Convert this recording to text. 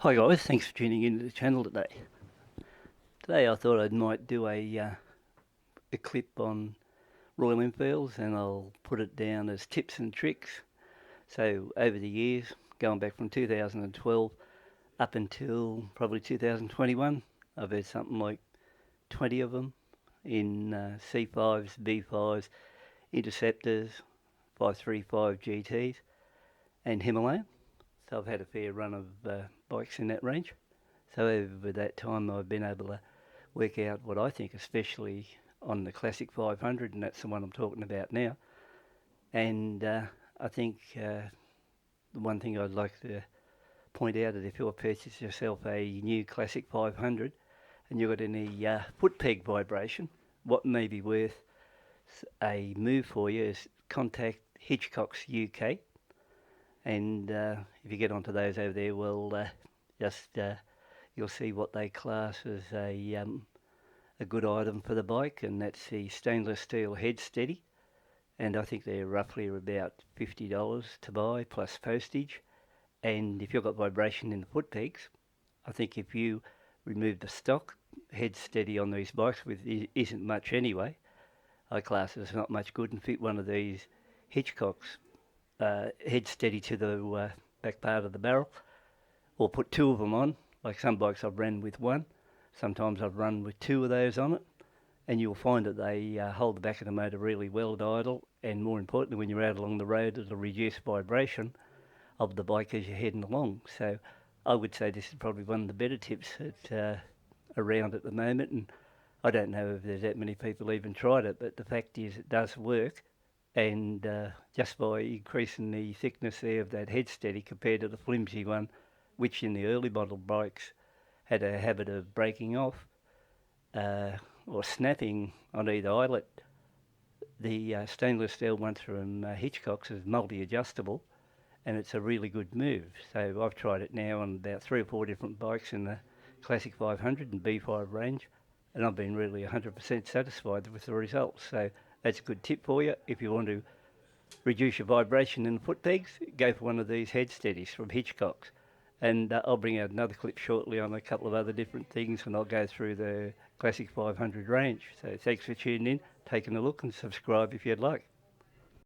Hi guys, thanks for tuning into the channel today. Today I thought I might do a clip on Royal Enfields, and I'll put it down as tips and tricks. So over the years, going back from 2012 up until probably 2021, I've had something like 20 of them in C5s, B5s, Interceptors, 535 GTs and Himalayan. So I've had a fair run of bikes in that range. So over that time I've been able to work out what I think, especially on the Classic 500, and that's the one I'm talking about now. And I think the one thing I'd like to point out is if you purchase yourself a new Classic 500 and you've got any FootPeg vibration, what may be worth a move for you is contact Hitchcock's UK. And if you get onto those over there, well, just you'll see what they class as a good item for the bike, and that's the stainless steel head steady. And I think they're roughly about $50 to buy plus postage. And if you've got vibration in the foot pegs, I think if you remove the stock head steady on these bikes, which isn't much anyway, I class it as not much good, and fit one of these Hitchcocks head steady to the back part of the barrel, or put two of them on. Like some bikes I've run with one, sometimes I've run with two of those on it, and you'll find that they hold the back of the motor really well at idle, and more importantly, when you're out along the road, it'll reduce vibration of the bike as you're heading along. So I would say this is probably one of the better tips around at the moment, and I don't know if there's that many people even tried it, but the fact is it does work. And just by increasing the thickness there of that head steady compared to the flimsy one, which in the early model bikes had a habit of breaking off or snapping on either eyelet, the stainless steel one from Hitchcock's is multi-adjustable, and it's a really good move. So I've tried it now on about 3 or 4 different bikes in the Classic 500 and B5 range, and I've been really 100% satisfied with the results. So that's a good tip for you. If you want to reduce your vibration in the foot pegs, go for one of these head steadies from Hitchcock's. And I'll bring out another clip shortly on a couple of other different things, and I'll go through the Classic 500 range. So thanks for tuning in, taking a look, and subscribe if you'd like.